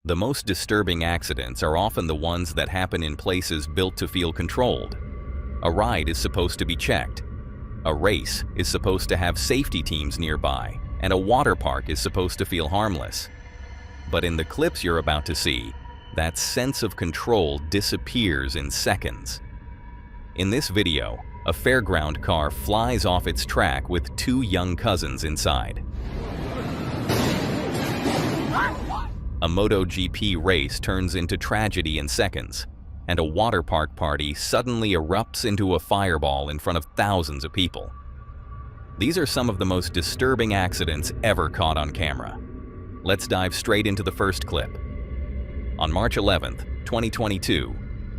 The most disturbing accidents are often the ones that happen in places built to feel controlled. A ride is supposed to be checked. A race is supposed to have safety teams nearby, and a water park is supposed to feel harmless. But in the clips you're about to see, that sense of control disappears in seconds. In this video, a fairground car flies off its track with two young cousins inside. A MotoGP race turns into tragedy in seconds, and a water park party suddenly erupts into a fireball in front of thousands of people. These are some of the most disturbing accidents ever caught on camera. Let's dive straight into the first clip. On March 11th, 2022,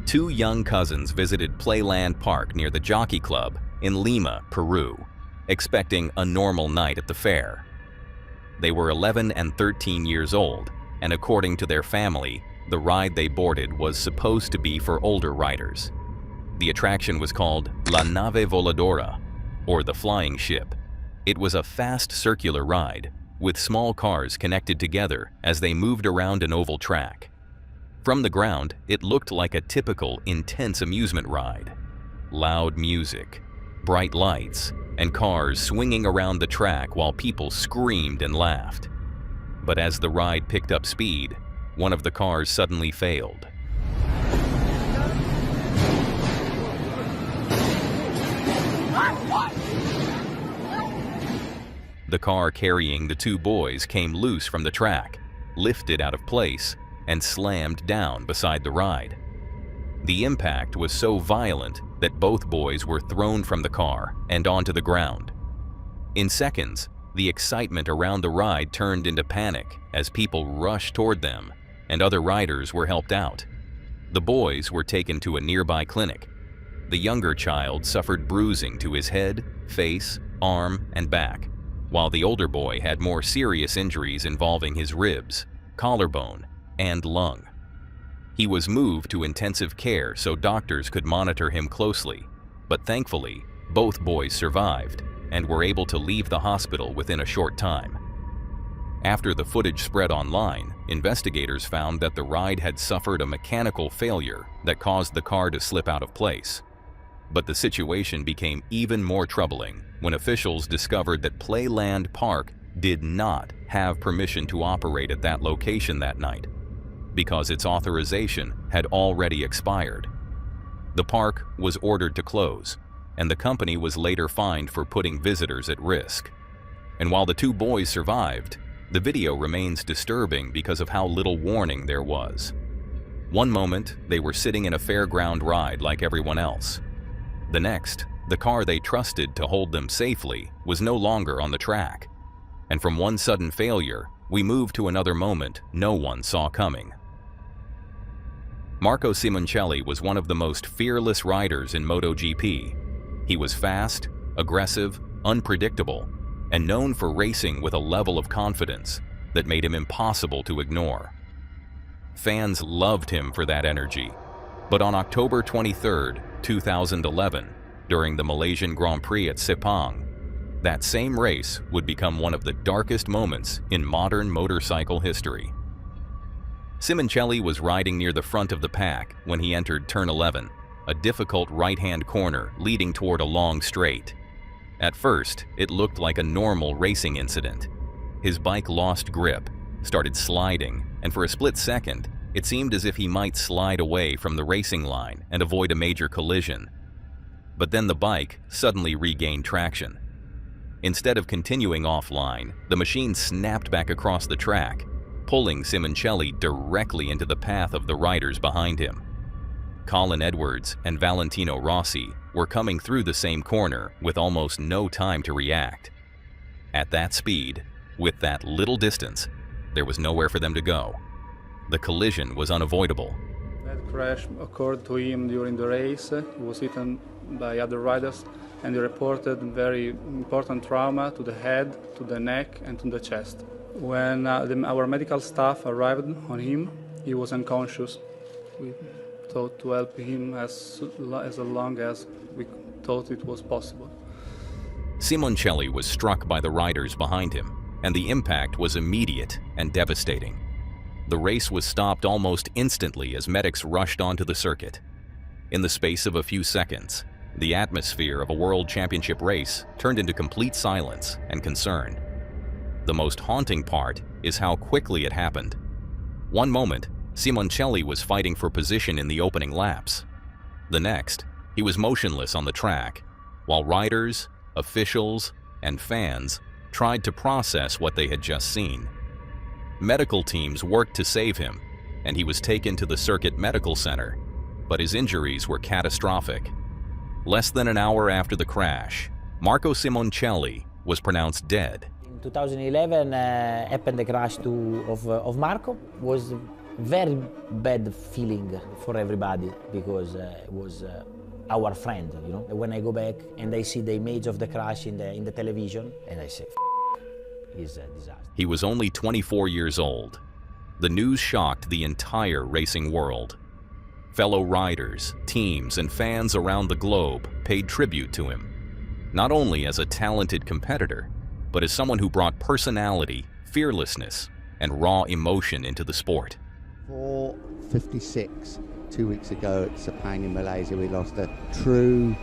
two young cousins visited Playland Park near the Jockey Club in Lima, Peru, expecting a normal night at the fair. They were 11 and 13 years old, and according to their family, the ride they boarded was supposed to be for older riders. The attraction was called La Nave Voladora, or the Flying Ship. It was a fast circular ride, with small cars connected together as they moved around an oval track. From the ground, it looked like a typical intense amusement ride. Loud music, bright lights, and cars swinging around the track while people screamed and laughed. But as the ride picked up speed, one of the cars suddenly failed. The car carrying the two boys came loose from the track, lifted out of place, and slammed down beside the ride. The impact was so violent that both boys were thrown from the car and onto the ground. In seconds, the excitement around the ride turned into panic as people rushed toward them, and other riders were helped out. The boys were taken to a nearby clinic. The younger child suffered bruising to his head, face, arm, and back, while the older boy had more serious injuries involving his ribs, collarbone, and lung. He was moved to intensive care so doctors could monitor him closely, but thankfully, both boys survived and were able to leave the hospital within a short time. After the footage spread online, investigators found that the ride had suffered a mechanical failure that caused the car to slip out of place. But the situation became even more troubling when officials discovered that Playland Park did not have permission to operate at that location that night, because its authorization had already expired. The park was ordered to close, and the company was later fined for putting visitors at risk. And while the two boys survived, the video remains disturbing because of how little warning there was. One moment, they were sitting in a fairground ride like everyone else. The next, the car they trusted to hold them safely was no longer on the track. And from one sudden failure, we moved to another moment no one saw coming. Marco Simoncelli was one of the most fearless riders in MotoGP. He was fast, aggressive, unpredictable, and known for racing with a level of confidence that made him impossible to ignore. Fans loved him for that energy, but on October 23, 2011, during the Malaysian Grand Prix at Sepang, that same race would become one of the darkest moments in modern motorcycle history. Simoncelli was riding near the front of the pack when he entered turn 11, a difficult right-hand corner leading toward a long straight. At first, it looked like a normal racing incident. His bike lost grip, started sliding, and for a split second, it seemed as if he might slide away from the racing line and avoid a major collision. But then the bike suddenly regained traction. Instead of continuing offline, the machine snapped back across the track, pulling Simoncelli directly into the path of the riders behind him. Colin Edwards and Valentino Rossi were coming through the same corner with almost no time to react. At that speed, with that little distance, there was nowhere for them to go. The collision was unavoidable. That crash occurred to him during the race. He was hit by other riders, and he reported very important trauma to the head, to the neck, and to the chest. When our medical staff arrived on him, he was unconscious. We thought to help him as long as we thought it was possible. Simoncelli was struck by the riders behind him, and the impact was immediate and devastating. The race was stopped almost instantly as medics rushed onto the circuit. In the space of a few seconds, the atmosphere of a world championship race turned into complete silence and concern. The most haunting part is how quickly it happened. One moment, Simoncelli was fighting for position in the opening laps. The next, he was motionless on the track, while riders, officials, and fans tried to process what they had just seen. Medical teams worked to save him, and he was taken to the Circuit Medical Center, but his injuries were catastrophic. Less than an hour after the crash, Marco Simoncelli was pronounced dead. In 2011 happened the crash of Marco. Was very bad feeling for everybody because it was our friend, you know. When I go back and I see the image of the crash in the television, and I say, it's a disaster. He was only 24 years old. The news shocked the entire racing world. Fellow riders, teams, and fans around the globe paid tribute to him, not only as a talented competitor, but as someone who brought personality, fearlessness, and raw emotion into the sport. 4:56, 2 weeks ago at Sepang in Malaysia, we lost a true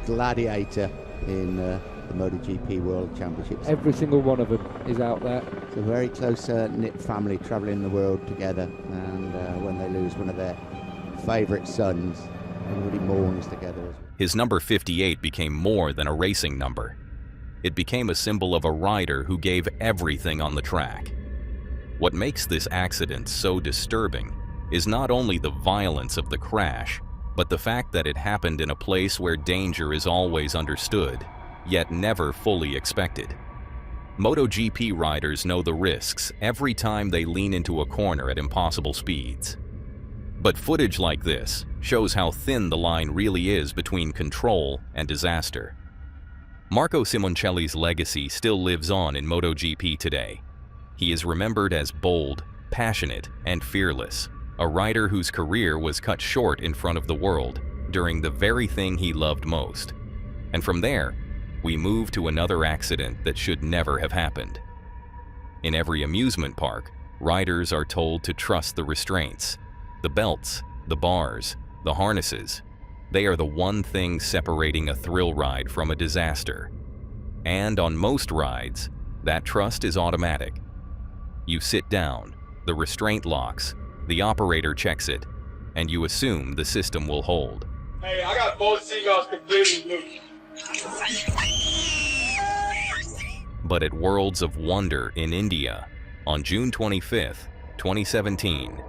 gladiator in the MotoGP World Championships. Every single one of them is out there. It's a very close knit family travelling the world together, and when they lose one of their favourite sons, everybody mourns together. His number 58 became more than a racing number. It became a symbol of a rider who gave everything on the track. What makes this accident so disturbing is not only the violence of the crash, but the fact that it happened in a place where danger is always understood, yet never fully expected. MotoGP riders know the risks every time they lean into a corner at impossible speeds. But footage like this shows how thin the line really is between control and disaster. Marco Simoncelli's legacy still lives on in MotoGP today. He is remembered as bold, passionate, and fearless, a rider whose career was cut short in front of the world during the very thing he loved most. And from there, we move to another accident that should never have happened. In every amusement park, riders are told to trust the restraints. The belts, the bars, the harnesses, they are the one thing separating a thrill ride from a disaster. And on most rides, that trust is automatic. You sit down, the restraint locks, the operator checks it, and you assume the system will hold. Hey, I got both seagulls completely loose. But at Worlds of Wonder in India, on June 25, 2017,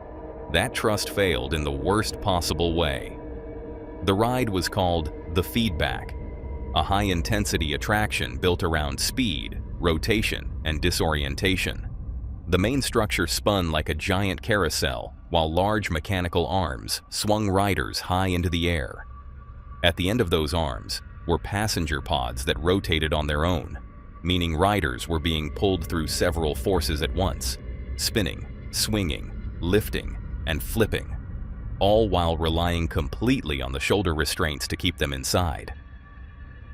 that trust failed in the worst possible way. The ride was called the Feedback, a high-intensity attraction built around speed, rotation, and disorientation. The main structure spun like a giant carousel, while large mechanical arms swung riders high into the air. At the end of those arms were passenger pods that rotated on their own, meaning riders were being pulled through several forces at once, spinning, swinging, lifting, and flipping, all while relying completely on the shoulder restraints to keep them inside.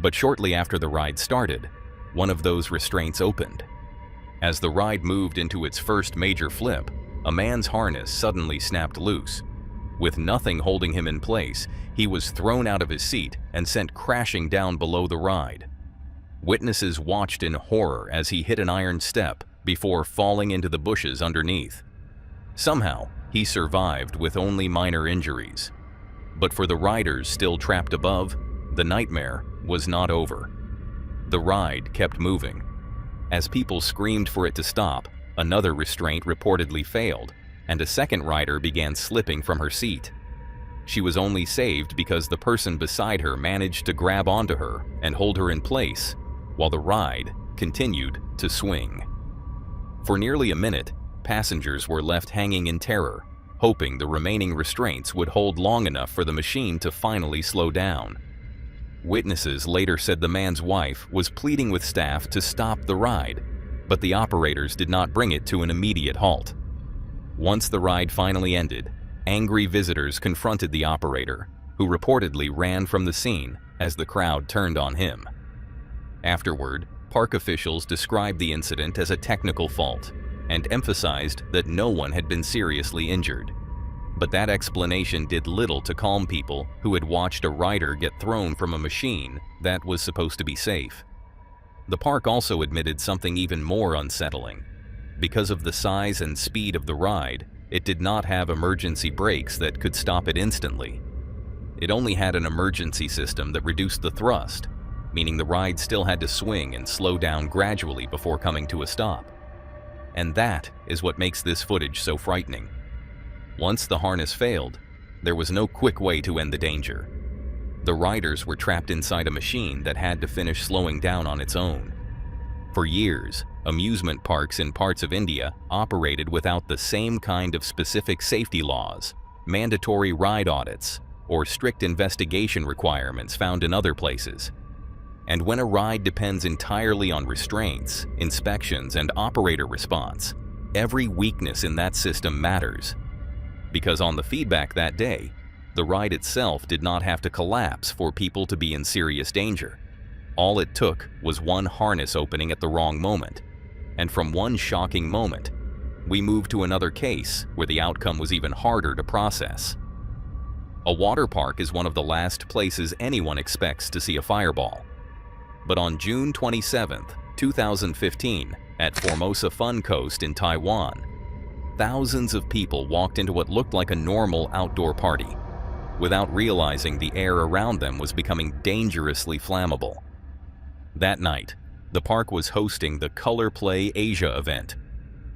But shortly after the ride started, one of those restraints opened. As the ride moved into its first major flip, a man's harness suddenly snapped loose. With nothing holding him in place, he was thrown out of his seat and sent crashing down below the ride. Witnesses watched in horror as he hit an iron step before falling into the bushes underneath. Somehow, he survived with only minor injuries. But for the riders still trapped above, the nightmare was not over. The ride kept moving. As people screamed for it to stop, another restraint reportedly failed, and a second rider began slipping from her seat. She was only saved because the person beside her managed to grab onto her and hold her in place, while the ride continued to swing. For nearly a minute, passengers were left hanging in terror, hoping the remaining restraints would hold long enough for the machine to finally slow down. Witnesses later said the man's wife was pleading with staff to stop the ride, but the operators did not bring it to an immediate halt. Once the ride finally ended, angry visitors confronted the operator, who reportedly ran from the scene as the crowd turned on him. Afterward, park officials described the incident as a technical fault, and emphasized that no one had been seriously injured. But that explanation did little to calm people who had watched a rider get thrown from a machine that was supposed to be safe. The park also admitted something even more unsettling. Because of the size and speed of the ride, it did not have emergency brakes that could stop it instantly. It only had an emergency system that reduced the thrust, meaning the ride still had to swing and slow down gradually before coming to a stop. And that is what makes this footage so frightening. Once the harness failed, there was no quick way to end the danger. The riders were trapped inside a machine that had to finish slowing down on its own. For years, amusement parks in parts of India operated without the same kind of specific safety laws, mandatory ride audits, or strict investigation requirements found in other places. And when a ride depends entirely on restraints, inspections, and operator response, every weakness in that system matters. Because on the feedback that day, the ride itself did not have to collapse for people to be in serious danger. All it took was one harness opening at the wrong moment. And from one shocking moment, we moved to another case where the outcome was even harder to process. A water park is one of the last places anyone expects to see a fireball. But on June 27, 2015, at Formosa Fun Coast in Taiwan, thousands of people walked into what looked like a normal outdoor party, without realizing the air around them was becoming dangerously flammable. That night, the park was hosting the Color Play Asia event,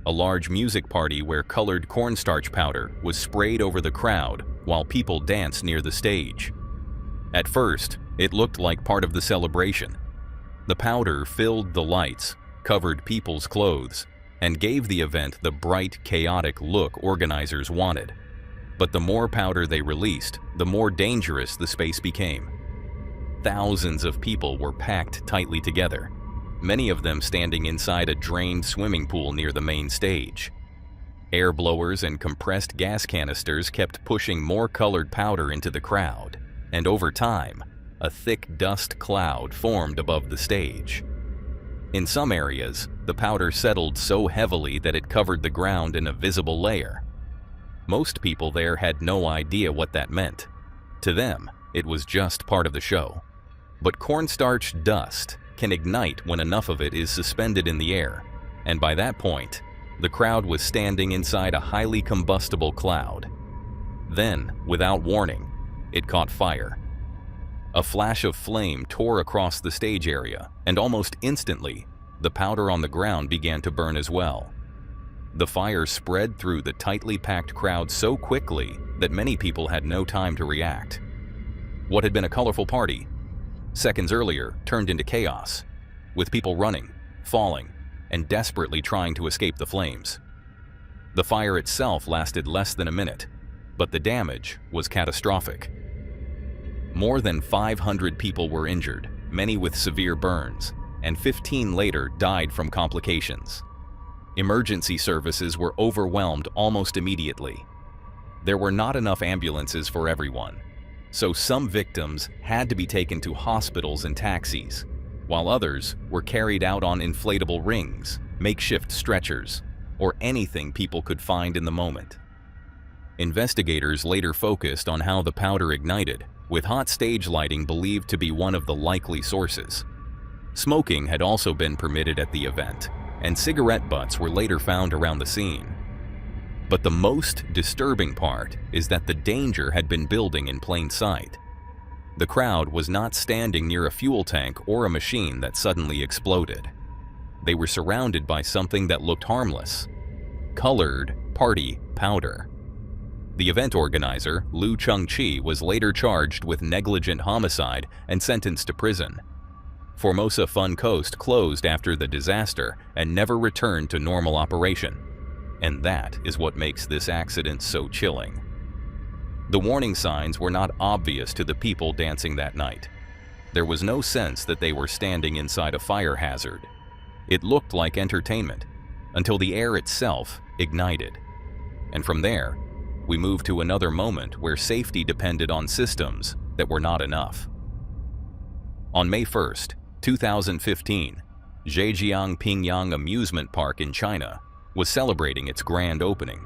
a large music party where colored cornstarch powder was sprayed over the crowd while people danced near the stage. At first, it looked like part of the celebration. The powder filled the lights, covered people's clothes, and gave the event the bright, chaotic look organizers wanted. But the more powder they released, the more dangerous the space became. Thousands of people were packed tightly together, many of them standing inside a drained swimming pool near the main stage. Air blowers and compressed gas canisters kept pushing more colored powder into the crowd, and over time, a thick dust cloud formed above the stage. In some areas, the powder settled so heavily that it covered the ground in a visible layer. Most people there had no idea what that meant. To them, it was just part of the show. But cornstarch dust can ignite when enough of it is suspended in the air, and by that point, the crowd was standing inside a highly combustible cloud. Then, without warning, it caught fire. A flash of flame tore across the stage area, and almost instantly, the powder on the ground began to burn as well. The fire spread through the tightly packed crowd so quickly that many people had no time to react. What had been a colorful party, seconds earlier turned into chaos, with people running, falling, and desperately trying to escape the flames. The fire itself lasted less than a minute, but the damage was catastrophic. More than 500 people were injured, many with severe burns, and 15 later died from complications. Emergency services were overwhelmed almost immediately. There were not enough ambulances for everyone, so some victims had to be taken to hospitals and taxis, while others were carried out on inflatable rings, makeshift stretchers, or anything people could find in the moment. Investigators later focused on how the powder ignited, with hot stage lighting believed to be one of the likely sources. Smoking had also been permitted at the event, and cigarette butts were later found around the scene. But the most disturbing part is that the danger had been building in plain sight. The crowd was not standing near a fuel tank or a machine that suddenly exploded. They were surrounded by something that looked harmless: colored party powder. The event organizer, Liu Chengqi, was later charged with negligent homicide and sentenced to prison. Formosa Fun Coast closed after the disaster and never returned to normal operation. And that is what makes this accident so chilling. The warning signs were not obvious to the people dancing that night. There was no sense that they were standing inside a fire hazard. It looked like entertainment, until the air itself ignited. And from there, we moved to another moment where safety depended on systems that were not enough. On May 1st, 2015, Zhejiang Pingyang Amusement Park in China was celebrating its grand opening.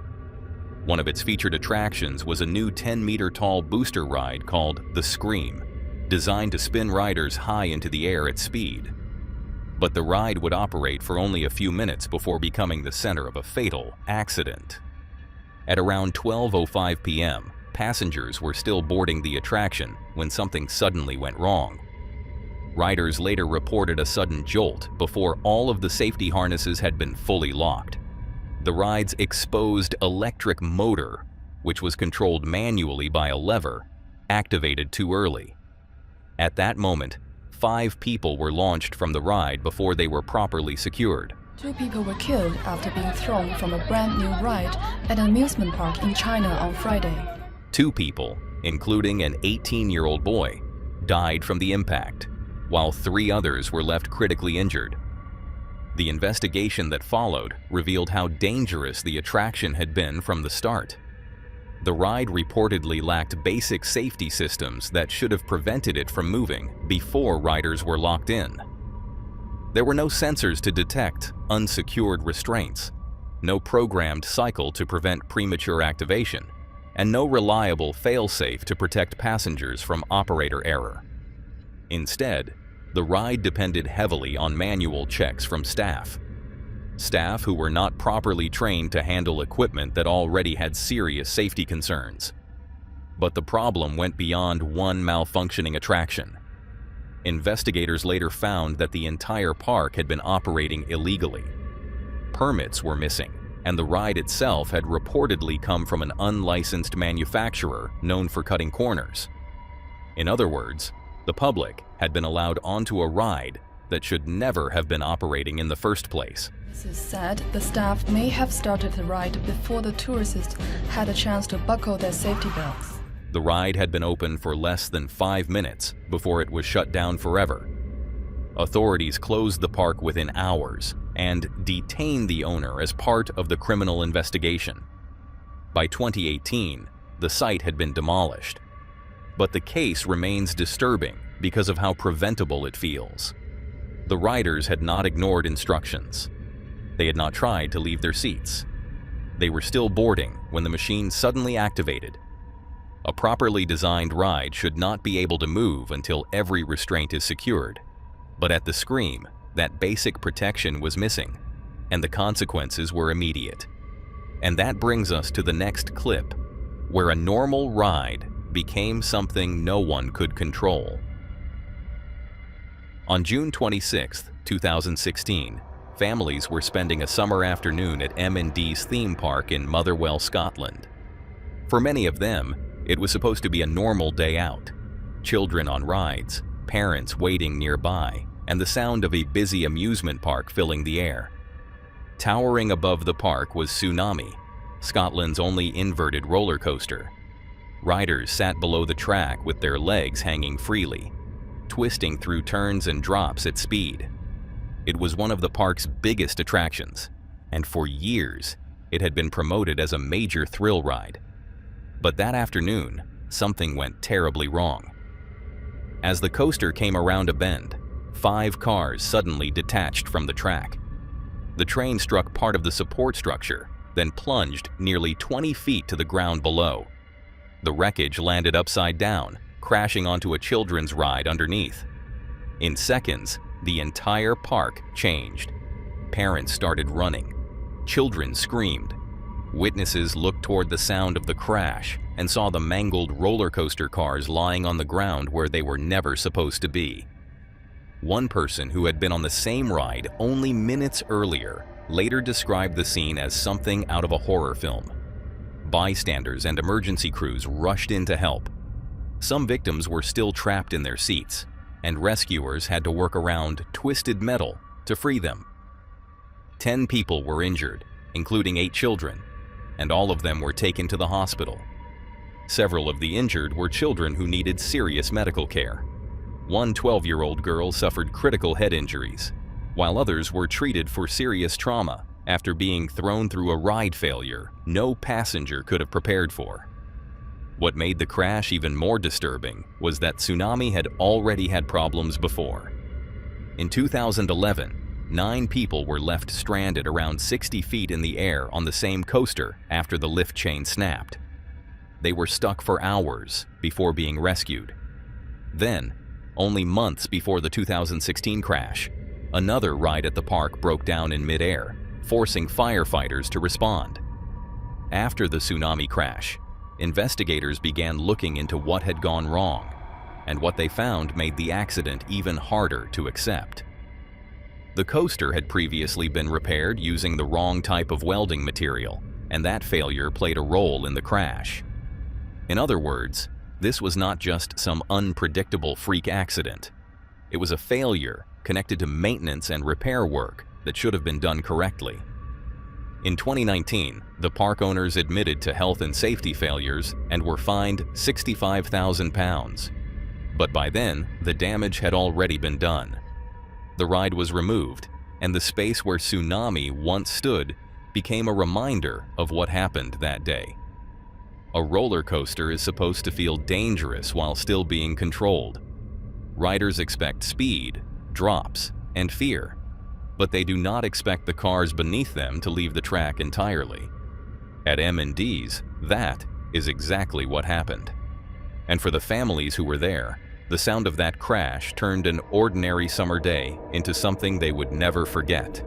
One of its featured attractions was a new 10-meter-tall booster ride called the Scream, designed to spin riders high into the air at speed. But the ride would operate for only a few minutes before becoming the center of a fatal accident. At around 12:05 p.m., passengers were still boarding the attraction when something suddenly went wrong. Riders later reported a sudden jolt before all of the safety harnesses had been fully locked. The ride's exposed electric motor, which was controlled manually by a lever, activated too early. At that moment, 5 people were launched from the ride before they were properly secured. 2 people were killed after being thrown from a brand new ride at an amusement park in China on Friday. 2 people, including an 18-year-old boy, died from the impact, while 3 others were left critically injured. The investigation that followed revealed how dangerous the attraction had been from the start. The ride reportedly lacked basic safety systems that should have prevented it from moving before riders were locked in. There were no sensors to detect unsecured restraints, no programmed cycle to prevent premature activation, and no reliable fail-safe to protect passengers from operator error. Instead, the ride depended heavily on manual checks from staff who were not properly trained to handle equipment that already had serious safety concerns. But the problem went beyond one malfunctioning attraction. Investigators later found that the entire park had been operating illegally. Permits were missing, and the ride itself had reportedly come from an unlicensed manufacturer known for cutting corners. In other words, the public had been allowed onto a ride that should never have been operating in the first place. This is said the staff may have started the ride before the tourists had a chance to buckle their safety belts. The ride had been open for less than 5 minutes before it was shut down forever. Authorities closed the park within hours and detained the owner as part of the criminal investigation. By 2018, the site had been demolished. But the case remains disturbing because of how preventable it feels. The riders had not ignored instructions. They had not tried to leave their seats. They were still boarding when the machine suddenly activated. A properly designed ride should not be able to move until every restraint is secured. But at the Scream, that basic protection was missing, and the consequences were immediate. And that brings us to the next clip, where a normal ride became something no one could control. On June 26, 2016, families were spending a summer afternoon at M&D's theme park in Motherwell, Scotland. For many of them, it was supposed to be a normal day out. Children on rides, parents waiting nearby, and the sound of a busy amusement park filling the air. Towering above the park was Tsunami, Scotland's only inverted roller coaster. Riders sat below the track with their legs hanging freely, twisting through turns and drops at speed. It was one of the park's biggest attractions, and for years, it had been promoted as a major thrill ride. But that afternoon, something went terribly wrong. As the coaster came around a bend, 5 cars suddenly detached from the track. The train struck part of the support structure, then plunged nearly 20 feet to the ground below. The wreckage landed upside down, crashing onto a children's ride underneath. In seconds, the entire park changed. Parents started running. Children screamed. Witnesses looked toward the sound of the crash and saw the mangled roller coaster cars lying on the ground where they were never supposed to be. One person who had been on the same ride only minutes earlier later described the scene as something out of a horror film. Bystanders and emergency crews rushed in to help. Some victims were still trapped in their seats, and rescuers had to work around twisted metal to free them. 10 people were injured, including 8 children, and all of them were taken to the hospital. Several of the injured were children who needed serious medical care. One 12-year-old girl suffered critical head injuries, while others were treated for serious trauma after being thrown through a ride failure no passenger could have prepared for. What made the crash even more disturbing was that Tsunami had already had problems before. In 2011, 9 people were left stranded around 60 feet in the air on the same coaster after the lift chain snapped. They were stuck for hours before being rescued. Then, only months before the 2016 crash, another ride at the park broke down in midair, forcing firefighters to respond. After the Tsunami crash, investigators began looking into what had gone wrong, and what they found made the accident even harder to accept. The coaster had previously been repaired using the wrong type of welding material, and that failure played a role in the crash. In other words, this was not just some unpredictable freak accident. It was a failure connected to maintenance and repair work that should have been done correctly. In 2019, the park owners admitted to health and safety failures and were fined £65,000. But by then, the damage had already been done. The ride was removed, and the space where Tsunami once stood became a reminder of what happened that day. A roller coaster is supposed to feel dangerous while still being controlled. Riders expect speed, drops, and fear, but they do not expect the cars beneath them to leave the track entirely. At M&D's, that is exactly what happened. And for the families who were there, the sound of that crash turned an ordinary summer day into something they would never forget.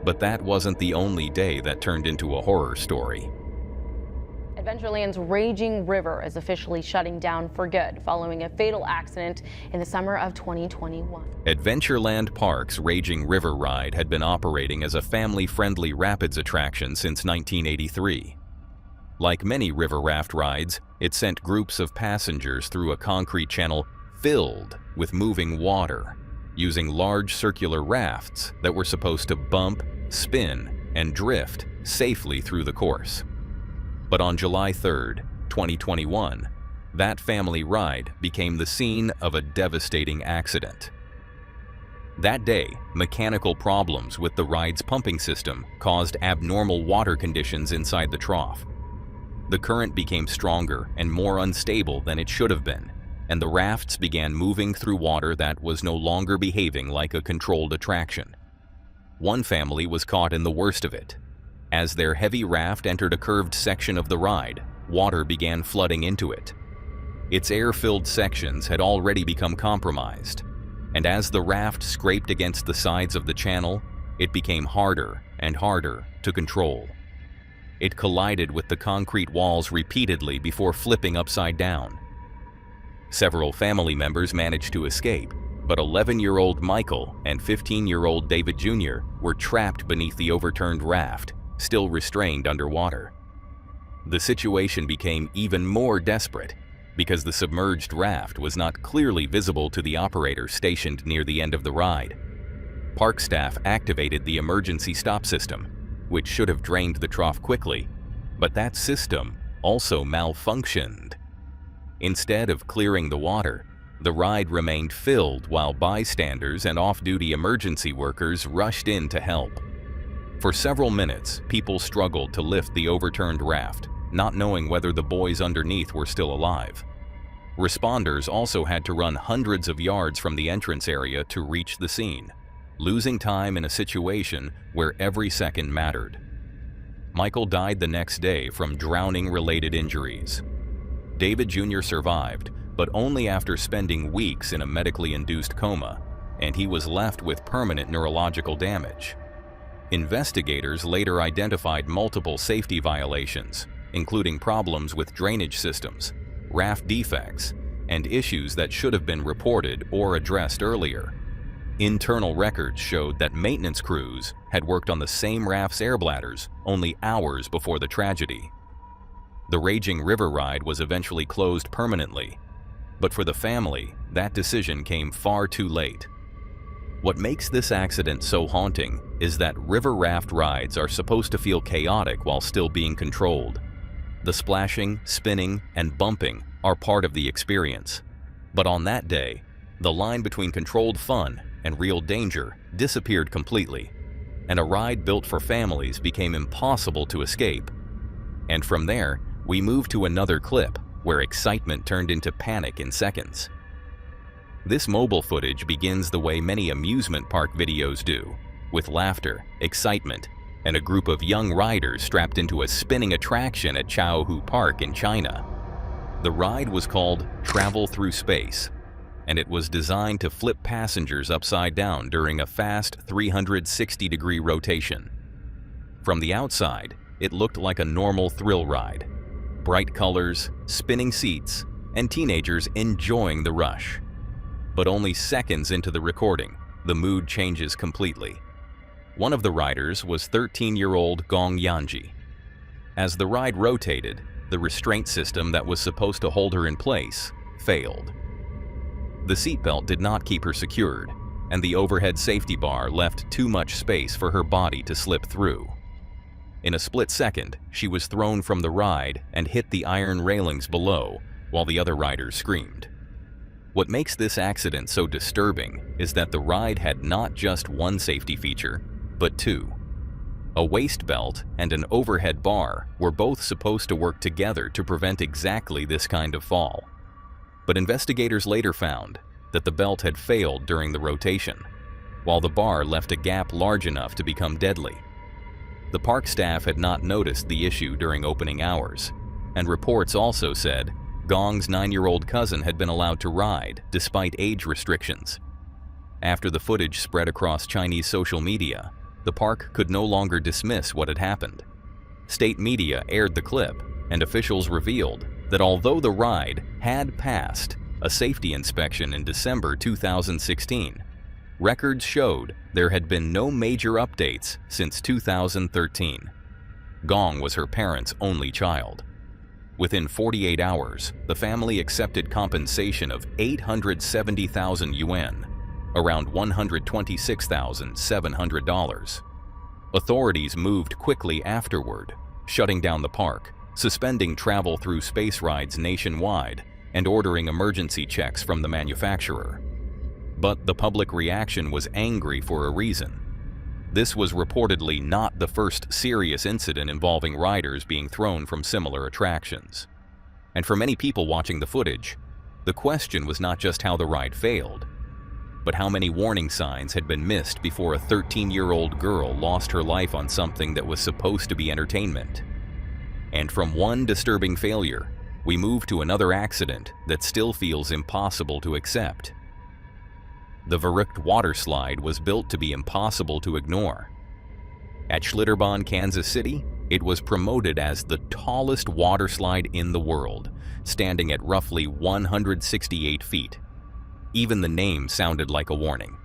But that wasn't the only day that turned into a horror story. Adventureland's Raging River is officially shutting down for good following a fatal accident in the summer of 2021. Adventureland Park's Raging River ride had been operating as a family-friendly rapids attraction since 1983. Like many river raft rides, it sent groups of passengers through a concrete channel filled with moving water, using large circular rafts that were supposed to bump, spin, and drift safely through the course. But on July 3, 2021, that family ride became the scene of a devastating accident. That day, mechanical problems with the ride's pumping system caused abnormal water conditions inside the trough. The current became stronger and more unstable than it should have been, and the rafts began moving through water that was no longer behaving like a controlled attraction. One family was caught in the worst of it. As their heavy raft entered a curved section of the ride, water began flooding into it. Its air-filled sections had already become compromised, and as the raft scraped against the sides of the channel, it became harder and harder to control. It collided with the concrete walls repeatedly before flipping upside down. Several family members managed to escape, but 11-year-old Michael and 15-year-old David Jr. were trapped beneath the overturned raft, still restrained underwater. The situation became even more desperate because the submerged raft was not clearly visible to the operator stationed near the end of the ride. Park staff activated the emergency stop system, which should have drained the trough quickly, but that system also malfunctioned. Instead of clearing the water, the ride remained filled while bystanders and off-duty emergency workers rushed in to help. For several minutes, people struggled to lift the overturned raft, not knowing whether the boys underneath were still alive. Responders also had to run hundreds of yards from the entrance area to reach the scene, losing time in a situation where every second mattered. Michael died the next day from drowning-related injuries. David Jr. survived, but only after spending weeks in a medically induced coma, and he was left with permanent neurological damage. Investigators later identified multiple safety violations, including problems with drainage systems, raft defects, and issues that should have been reported or addressed earlier. Internal records showed that maintenance crews had worked on the same raft's air bladders only hours before the tragedy. The Raging River ride was eventually closed permanently, but for the family, that decision came far too late. What makes this accident so haunting is that river raft rides are supposed to feel chaotic while still being controlled. The splashing, spinning, and bumping are part of the experience. But on that day, the line between controlled fun and real danger disappeared completely, and a ride built for families became impossible to escape. And from there, we move to another clip where excitement turned into panic in seconds. This mobile footage begins the way many amusement park videos do, with laughter, excitement, and a group of young riders strapped into a spinning attraction at Chaohu Park in China. The ride was called Travel Through Space, and it was designed to flip passengers upside down during a fast 360-degree rotation. From the outside, it looked like a normal thrill ride. Bright colors, spinning seats, and teenagers enjoying the rush. But only seconds into the recording, the mood changes completely. One of the riders was 13-year-old Gong Yanji. As the ride rotated, the restraint system that was supposed to hold her in place failed. The seatbelt did not keep her secured, and the overhead safety bar left too much space for her body to slip through. In a split second, she was thrown from the ride and hit the iron railings below, while the other riders screamed. What makes this accident so disturbing is that the ride had not just one safety feature, but two. A waist belt and an overhead bar were both supposed to work together to prevent exactly this kind of fall. But investigators later found that the belt had failed during the rotation, while the bar left a gap large enough to become deadly. The park staff had not noticed the issue during opening hours, and reports also said Gong's 9-year-old cousin had been allowed to ride despite age restrictions. After the footage spread across Chinese social media, the park could no longer dismiss what had happened. State media aired the clip, and officials revealed that although the ride had passed a safety inspection in December 2016, records showed there had been no major updates since 2013. Gong was her parents' only child. Within 48 hours, the family accepted compensation of 870,000 yuan, around $126,700. Authorities moved quickly afterward, shutting down the park, suspending travel through space rides nationwide, and ordering emergency checks from the manufacturer. But the public reaction was angry for a reason. This was reportedly not the first serious incident involving riders being thrown from similar attractions. And for many people watching the footage, the question was not just how the ride failed, but how many warning signs had been missed before a 13-year-old girl lost her life on something that was supposed to be entertainment. And from one disturbing failure, we move to another accident that still feels impossible to accept. The Verruckt water slide was built to be impossible to ignore. At Schlitterbahn, Kansas City, it was promoted as the tallest water slide in the world, standing at roughly 168 feet. Even the name sounded like a warning.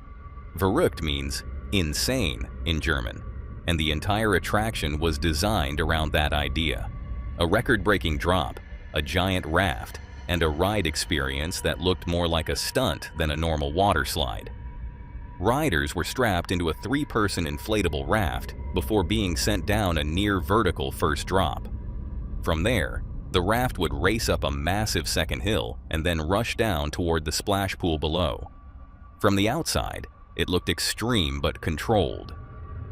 Verrückt means insane in German, and the entire attraction was designed around that idea. A record-breaking drop, a giant raft, and a ride experience that looked more like a stunt than a normal water slide. Riders were strapped into a 3-person inflatable raft before being sent down a near-vertical first drop. From there, the raft would race up a massive second hill and then rush down toward the splash pool below. From the outside, it looked extreme but controlled.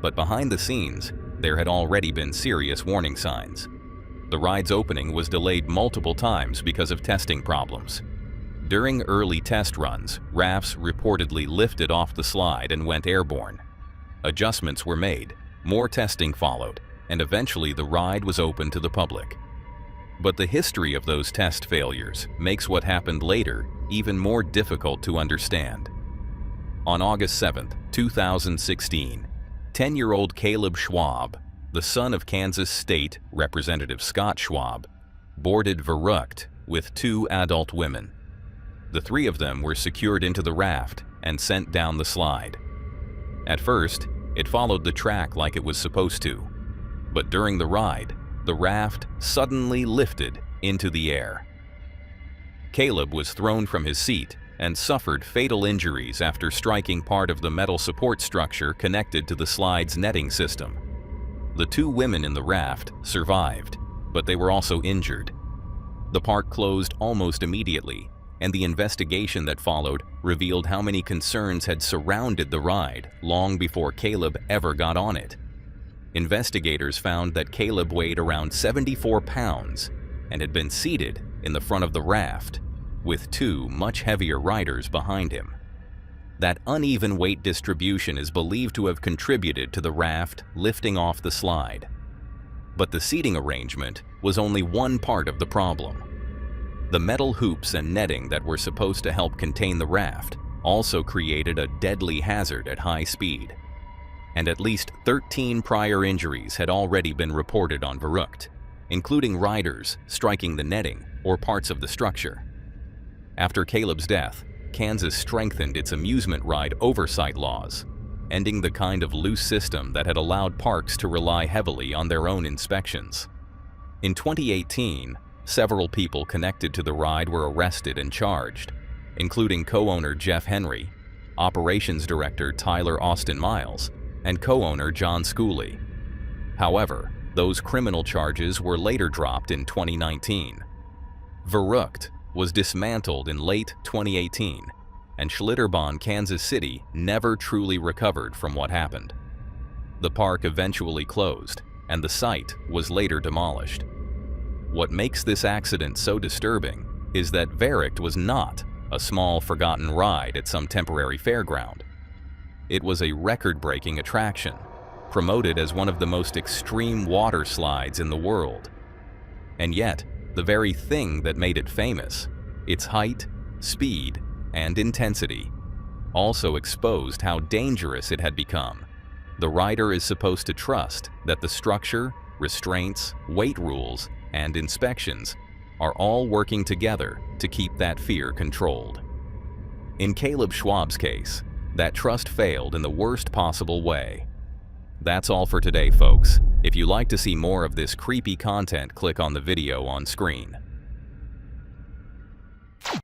But behind the scenes, there had already been serious warning signs. The ride's opening was delayed multiple times because of testing problems. During early test runs, rafts reportedly lifted off the slide and went airborne. Adjustments were made, more testing followed, and eventually the ride was open to the public. But the history of those test failures makes what happened later even more difficult to understand. On August 7, 2016, 10-year-old Caleb Schwab, the son of Kansas State Representative Scott Schwab, boarded Verruckt with 2 adult women. The 3 of them were secured into the raft and sent down the slide. At first, it followed the track like it was supposed to, but during the ride, the raft suddenly lifted into the air. Caleb was thrown from his seat and suffered fatal injuries after striking part of the metal support structure connected to the slide's netting system. The 2 women in the raft survived, but they were also injured. The park closed almost immediately, and the investigation that followed revealed how many concerns had surrounded the ride long before Caleb ever got on it. Investigators found that Caleb weighed around 74 pounds and had been seated in the front of the raft, with 2 much heavier riders behind him. That uneven weight distribution is believed to have contributed to the raft lifting off the slide. But the seating arrangement was only one part of the problem. The metal hoops and netting that were supposed to help contain the raft also created a deadly hazard at high speed. And at least 13 prior injuries had already been reported on Verruckt, including riders striking the netting or parts of the structure. After Caleb's death, Kansas strengthened its amusement ride oversight laws, ending the kind of loose system that had allowed parks to rely heavily on their own inspections. In 2018, several people connected to the ride were arrested and charged, including co-owner Jeff Henry, operations director Tyler Austin Miles, and co-owner John Schooley. However, those criminal charges were later dropped in 2019. Verruckt was dismantled in late 2018, and Schlitterbahn, Kansas City never truly recovered from what happened. The park eventually closed, and the site was later demolished. What makes this accident so disturbing is that Verruckt was not a small forgotten ride at some temporary fairground. It was a record-breaking attraction, promoted as one of the most extreme water slides in the world. And yet, the very thing that made it famous, its height, speed, and intensity, also exposed how dangerous it had become. The rider is supposed to trust that the structure, restraints, weight rules, and inspections are all working together to keep that fear controlled. In Caleb Schwab's case, that trust failed in the worst possible way. That's all for today, folks. If you like to see more of this creepy content, click on the video on screen.